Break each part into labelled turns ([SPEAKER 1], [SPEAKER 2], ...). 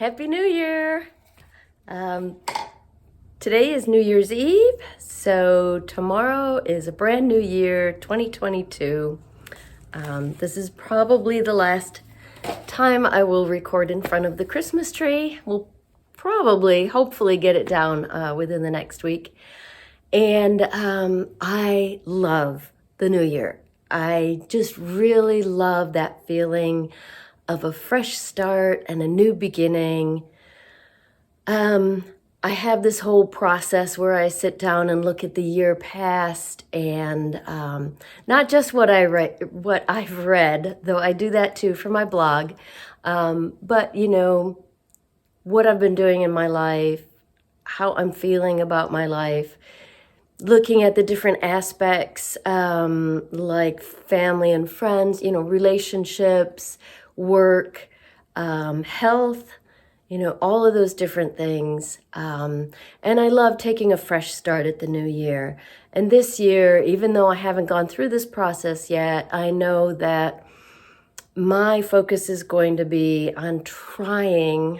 [SPEAKER 1] Happy New Year! Um, Today is New Year's Eve, so tomorrow is a brand new year, 2022. This is probably the last time I will record in front of the Christmas tree. We'll probably, hopefully, get it down within the next week. And I love the new year. I just really love that feeling of a fresh start and a new beginning. I have this whole process where I sit down and look at the year past and not just what I've read, though I do that too for my blog, but what I've been doing in my life, how I'm feeling about my life, looking at the different aspects like family and friends, relationships, work, health, all of those different things. And I love taking a fresh start at the new year. And this year, even though I haven't gone through this process yet, I know that my focus is going to be on trying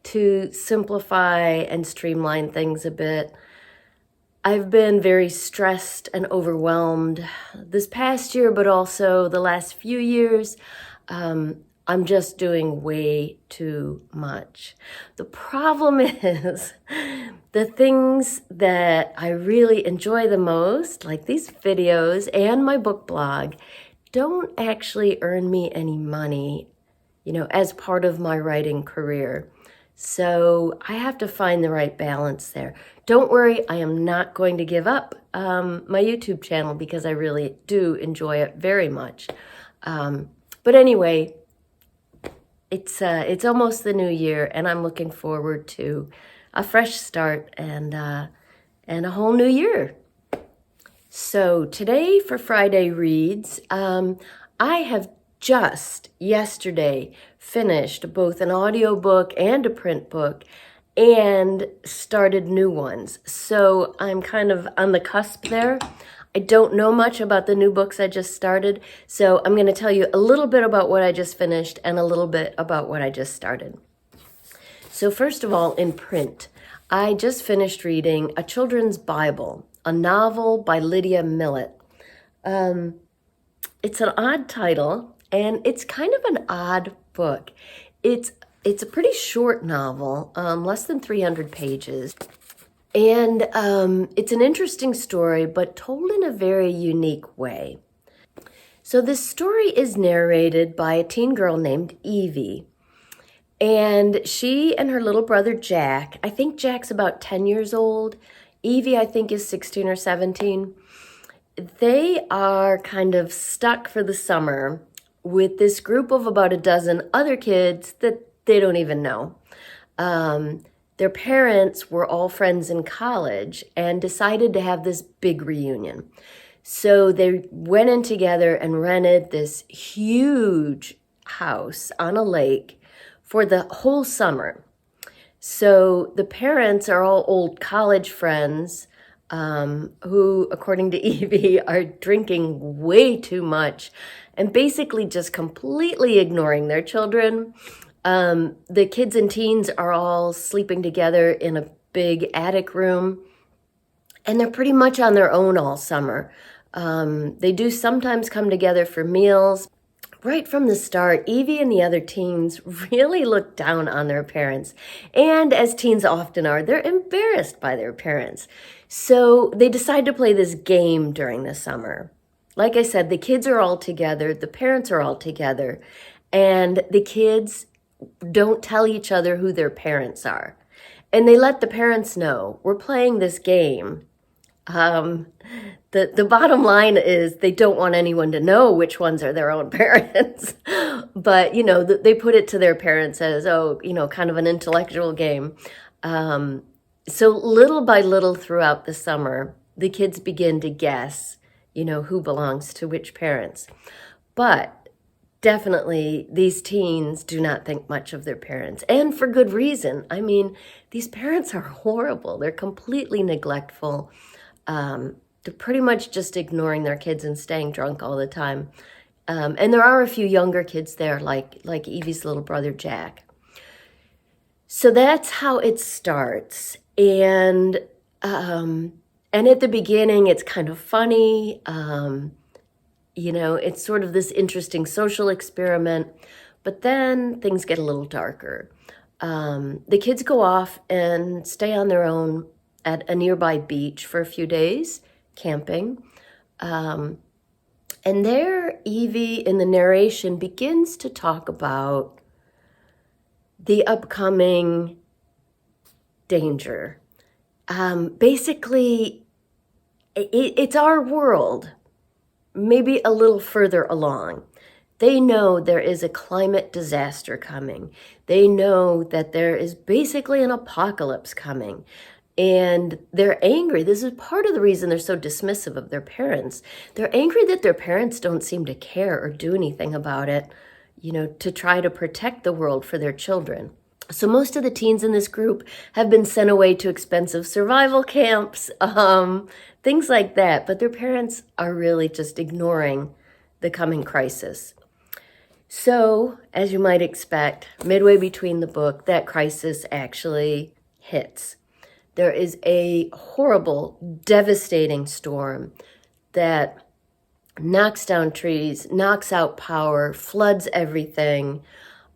[SPEAKER 1] to simplify and streamline things a bit. I've been very stressed and overwhelmed this past year, but also the last few years. I'm just doing way too much. The problem is the things that I really enjoy the most, like these videos and my book blog, don't actually earn me any money, as part of my writing career. So I have to find the right balance there. Don't worry, I am not going to give up my YouTube channel because I really do enjoy it very much. But anyway, it's almost the new year, and I'm looking forward to a fresh start and a whole new year. So today for Friday Reads, I have just yesterday finished both an audiobook and a print book and started new ones. So I'm kind of on the cusp there. I don't know much about the new books I just started, so I'm going to tell you a little bit about what I just finished and a little bit about what I just started. So first of all, in print, I just finished reading A Children's Bible, a novel by Lydia Millett. It's an odd title, and it's kind of an odd book. It's a pretty short novel, less than 300 pages. And it's an interesting story, but told in a very unique way. So this story is narrated by a teen girl named Evie. And she and her little brother Jack, I think Jack's about 10 years old. Evie, I think, is 16 or 17. They are kind of stuck for the summer with this group of about a dozen other kids that they don't even know. Their parents were all friends in college and decided to have this big reunion. So they went in together and rented this huge house on a lake for the whole summer. So the parents are all old college friends who, according to Evie, are drinking way too much and basically just completely ignoring their children. The kids and teens are all sleeping together in a big attic room, and they're pretty much on their own all summer. They do sometimes come together for meals. Right from the start, Evie and the other teens really look down on their parents. And as teens often are, they're embarrassed by their parents. So they decide to play this game during the summer. Like I said, the kids are all together, the parents are all together, and the kids don't tell each other who their parents are. And they let the parents know, we're playing this game. The bottom line is they don't want anyone to know which ones are their own parents. But, they put it to their parents as, kind of an intellectual game. So little by little throughout the summer, the kids begin to guess, who belongs to which parents. But definitely, these teens do not think much of their parents, and for good reason. I mean, these parents are horrible. They're completely neglectful. They're pretty much just ignoring their kids and staying drunk all the time. And there are a few younger kids there, like Evie's little brother, Jack. So that's how it starts. And at the beginning, it's kind of funny. It's sort of this interesting social experiment. But then things get a little darker. The kids go off and stay on their own at a nearby beach for a few days, camping. And there, Evie, in the narration, begins to talk about the upcoming danger. Basically, it's our world, maybe a little further along. They know there is a climate disaster coming. They know that there is basically an apocalypse coming. And they're angry. This is part of the reason they're so dismissive of their parents. They're angry that their parents don't seem to care or do anything about it, to try to protect the world for their children. So most of the teens in this group have been sent away to expensive survival camps, things like that. But their parents are really just ignoring the coming crisis. So, as you might expect, midway between the book, that crisis actually hits. There is a horrible, devastating storm that knocks down trees, knocks out power, floods everything.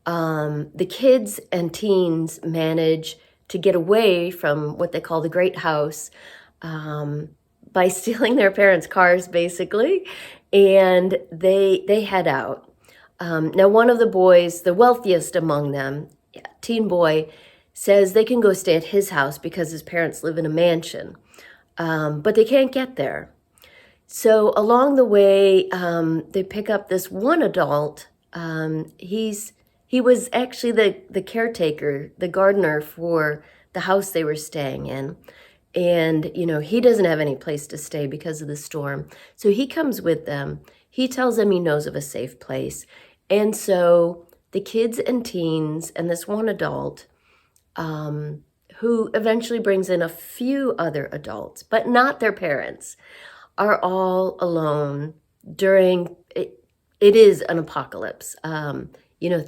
[SPEAKER 1] The kids and teens manage to get away from what they call the Great House by stealing their parents' cars, basically, and they head out. Now, one of the boys, the wealthiest among them, teen boy, says they can go stay at his house because his parents live in a mansion, but they can't get there. So along the way, they pick up this one adult. He was actually the caretaker, the gardener for the house they were staying in. And, he doesn't have any place to stay because of the storm. So he comes with them. He tells them he knows of a safe place. And so the kids and teens and this one adult, who eventually brings in a few other adults, but not their parents, are all alone during, it is an apocalypse.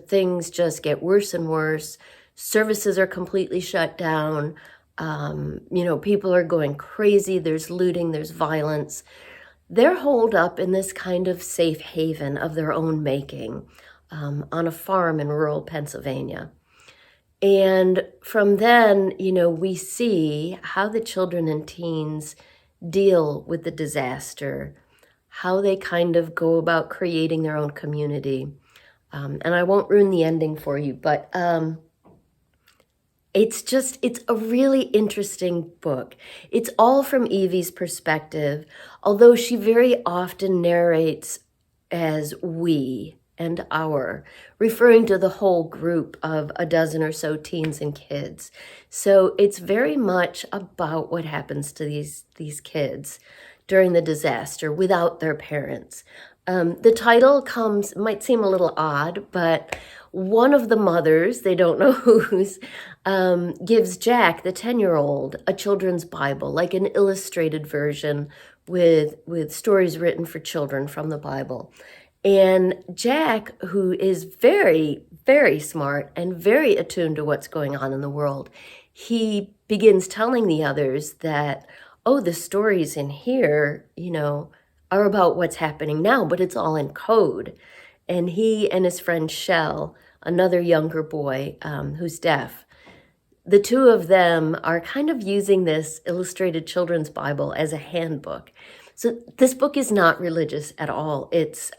[SPEAKER 1] Things just get worse and worse. Services are completely shut down. People are going crazy. There's looting, there's violence. They're holed up in this kind of safe haven of their own making on a farm in rural Pennsylvania. And from then, we see how the children and teens deal with the disaster, how they kind of go about creating their own community. And I won't ruin the ending for you, but it's a really interesting book. It's all from Evie's perspective, although she very often narrates as we and our, referring to the whole group of a dozen or so teens and kids. So it's very much about what happens to these kids during the disaster without their parents. The title might seem a little odd, but one of the mothers, they don't know whose, gives Jack, the 10-year-old, a children's Bible, like an illustrated version with stories written for children from the Bible. And Jack, who is very, very smart and very attuned to what's going on in the world, he begins telling the others that, the stories in here, are about what's happening now, but it's all in code. And he and his friend Shell, another younger boy who's deaf, the two of them are kind of using this illustrated children's Bible as a handbook. So this book is not religious at all. It's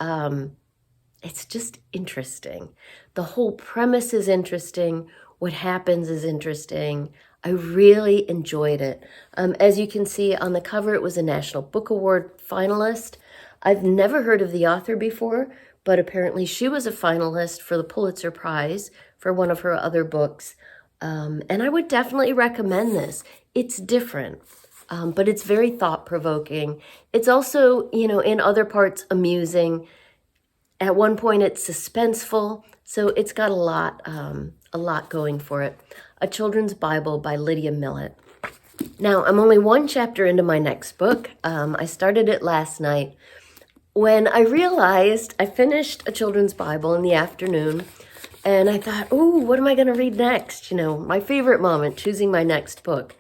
[SPEAKER 1] just interesting. The whole premise is interesting. What happens is interesting. I really enjoyed it. As you can see on the cover, it was a National Book Award finalist. I've never heard of the author before, but apparently she was a finalist for the Pulitzer Prize for one of her other books. And I would definitely recommend this. It's different, but it's very thought-provoking. It's also, in other parts, amusing. At one point, it's suspenseful, so it's got a lot going for it. A Children's Bible by Lydia Millett. Now, I'm only one chapter into my next book. I started it last night. When I realized I finished A Children's Bible in the afternoon, And I thought, oh, what am I going to read next? You know, my favorite moment, choosing my next book.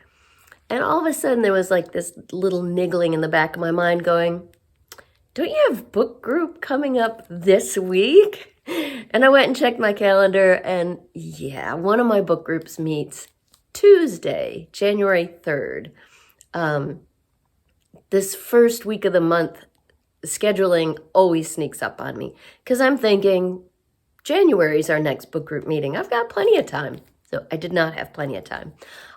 [SPEAKER 1] And all of a sudden there was like this little niggling in the back of my mind going, don't you have book group coming up this week? And I went and checked my calendar, and yeah, one of my book groups meets Tuesday, January 3rd. This first week of the month, scheduling always sneaks up on me because I'm thinking January is our next book group meeting. I've got plenty of time. So I did not have plenty of time.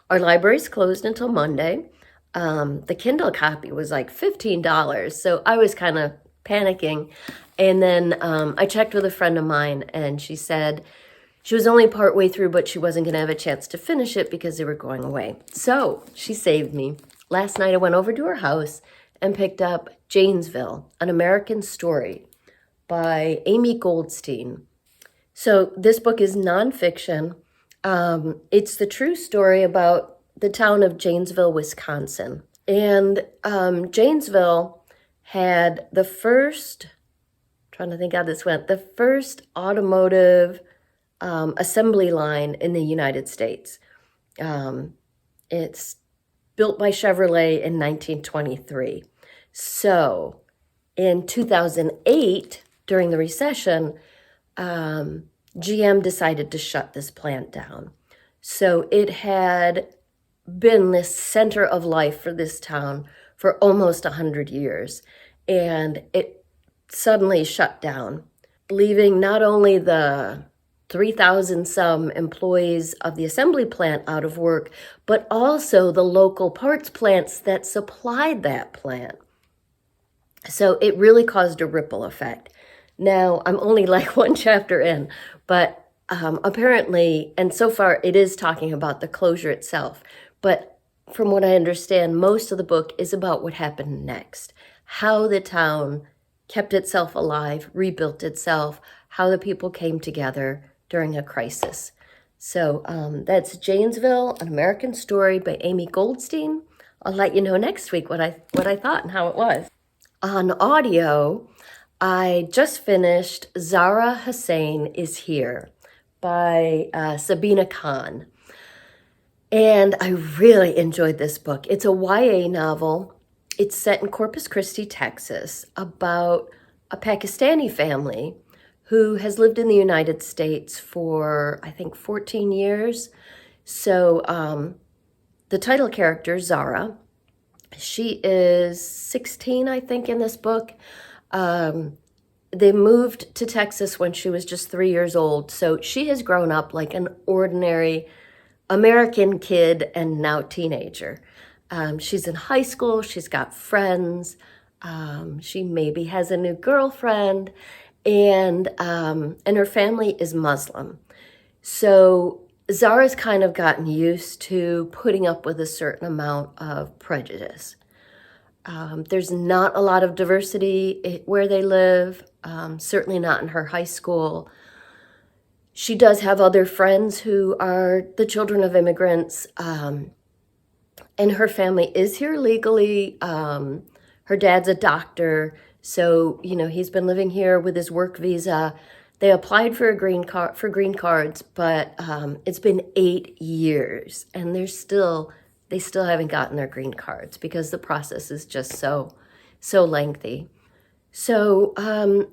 [SPEAKER 1] Our library's closed until Monday. The Kindle copy was like $15, so I was kind of panicking. And then I checked with a friend of mine, and she said she was only partway through, but she wasn't going to have a chance to finish it because they were going away. So she saved me. Last night I went over to her house and picked up Janesville, An American Story by Amy Goldstein. So this book is nonfiction. It's the true story about the town of Janesville, Wisconsin. And Janesville had the first, trying to think how this went, the first automotive assembly line in the United States. It's built by Chevrolet in 1923. So in 2008, during the recession, GM decided to shut this plant down. So it had been this center of life for this town for almost 100 years. And it suddenly shut down, leaving not only the 3,000 some employees of the assembly plant out of work, but also the local parts plants that supplied that plant. So it really caused a ripple effect. Now, I'm only like one chapter in, but apparently, and so far it is talking about the closure itself. But from what I understand, most of the book is about what happened next, how the town kept itself alive, rebuilt itself, how the people came together during a crisis. So that's Janesville, An American Story by Amy Goldstein. I'll let you know next week what I thought and how it was. On audio, I just finished Zahra Hussain Is Here by Sabina Khan. And I really enjoyed this book. It's a YA novel. It's set in Corpus Christi, Texas, about a Pakistani family who has lived in the United States for, I think, 14 years. So the title character, Zahra, she is 16, I think, in this book. They moved to Texas when she was just 3 years old. So she has grown up like an ordinary American kid and now teenager. She's in high school. She's got friends. She maybe has a new girlfriend. And her family is Muslim. So Zahra's kind of gotten used to putting up with a certain amount of prejudice. There's not a lot of diversity where they live, certainly not in her high school. She does have other friends who are the children of immigrants, and her family is here legally. Her dad's a doctor, so, you know, he's been living here with his work visa. They applied for green cards, but it's been 8 years, and they still haven't gotten their green cards because the process is just so lengthy. So,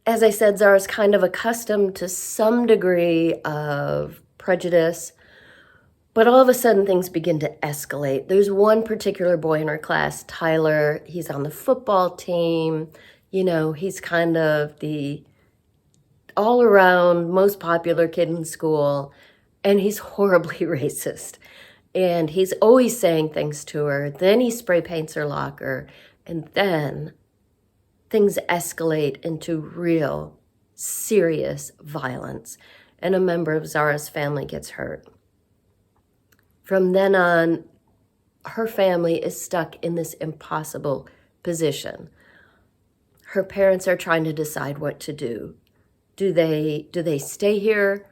[SPEAKER 1] as I said, Zahra's kind of accustomed to some degree of prejudice, but all of a sudden things begin to escalate. There's one particular boy in her class, Tyler. He's on the football team. You know, he's kind of the all-around most popular kid in school, and he's horribly racist. And he's always saying things to her. Then he spray paints her locker, and then things escalate into real, serious violence, and a member of Zahra's family gets hurt. From then on, her family is stuck in this impossible position. Her parents are trying to decide what to do. Do they stay here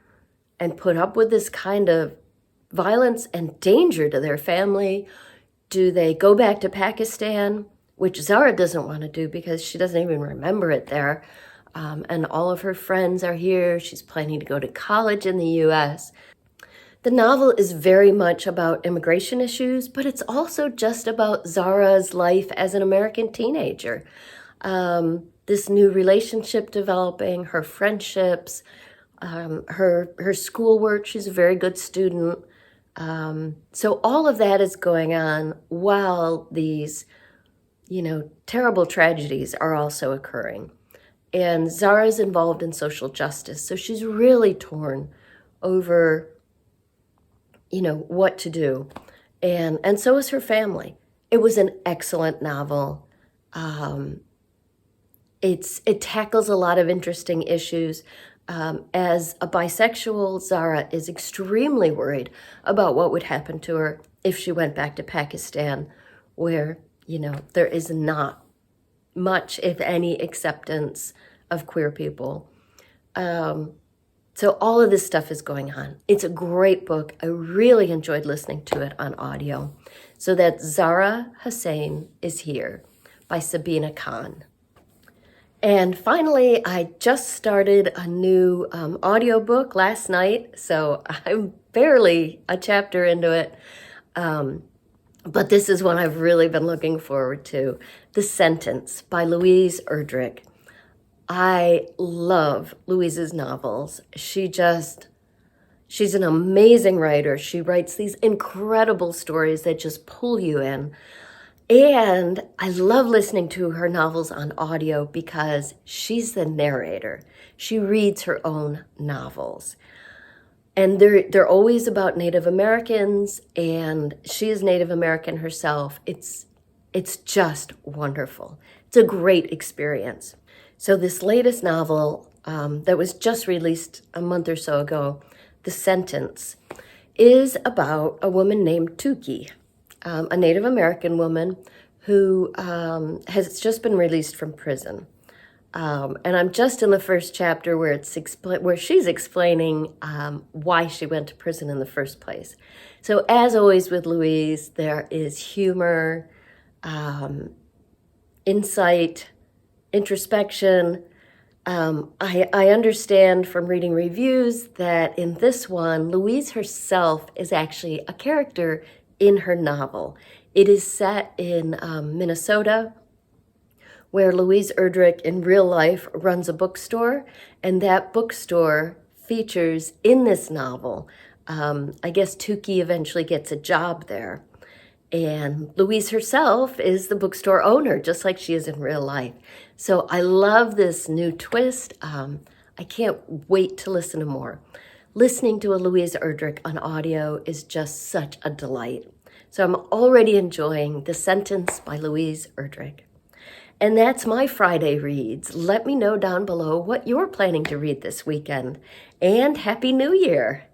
[SPEAKER 1] and put up with this kind of violence and danger to their family? Do they go back to Pakistan, which Zahra doesn't want to do because she doesn't even remember it there? and all of her friends are here. She's planning to go to college in the U.S. The novel is very much about immigration issues, but it's also just about Zara's life as an American teenager. This new relationship developing, her friendships, her schoolwork. She's a very good student. So all of that is going on while these, terrible tragedies are also occurring. And Zara's involved in social justice, so she's really torn over what to do. And so is her family. It was an excellent novel. It tackles a lot of interesting issues. As a bisexual, Zara is extremely worried about what would happen to her if she went back to Pakistan, where, there is not much, if any, acceptance of queer people. So all of this stuff is going on. It's a great book. I really enjoyed listening to it on audio. So that's Zara Hussain is Here by Sabina Khan. And finally, I just started a new audiobook last night, so I'm barely a chapter into it. But this is one I've really been looking forward to. The Sentence by Louise Erdrich. I love Louise's novels. She's an amazing writer. She writes these incredible stories that just pull you in. And I love listening to her novels on audio because she's the narrator. She reads her own novels. And they're always about Native Americans, and she is Native American herself. It's just wonderful. It's a great experience. So this latest novel that was just released a month or so ago, The Sentence, is about a woman named Tuki, a Native American woman who has just been released from prison. And I'm just in the first chapter where where she's explaining why she went to prison in the first place. So as always with Louise, there is humor, insight, introspection. I understand from reading reviews that in this one, Louise herself is actually a character in her novel. It is set in Minnesota, where Louise Erdrich in real life runs a bookstore, and that bookstore features in this novel. I guess Tuki eventually gets a job there. And Louise herself is the bookstore owner, just like she is in real life. So I love this new twist. I can't wait to listen to more. Listening to a Louise Erdrich on audio is just such a delight. So I'm already enjoying The Sentence by Louise Erdrich. And that's my Friday reads. Let me know down below what you're planning to read this weekend. And Happy New Year!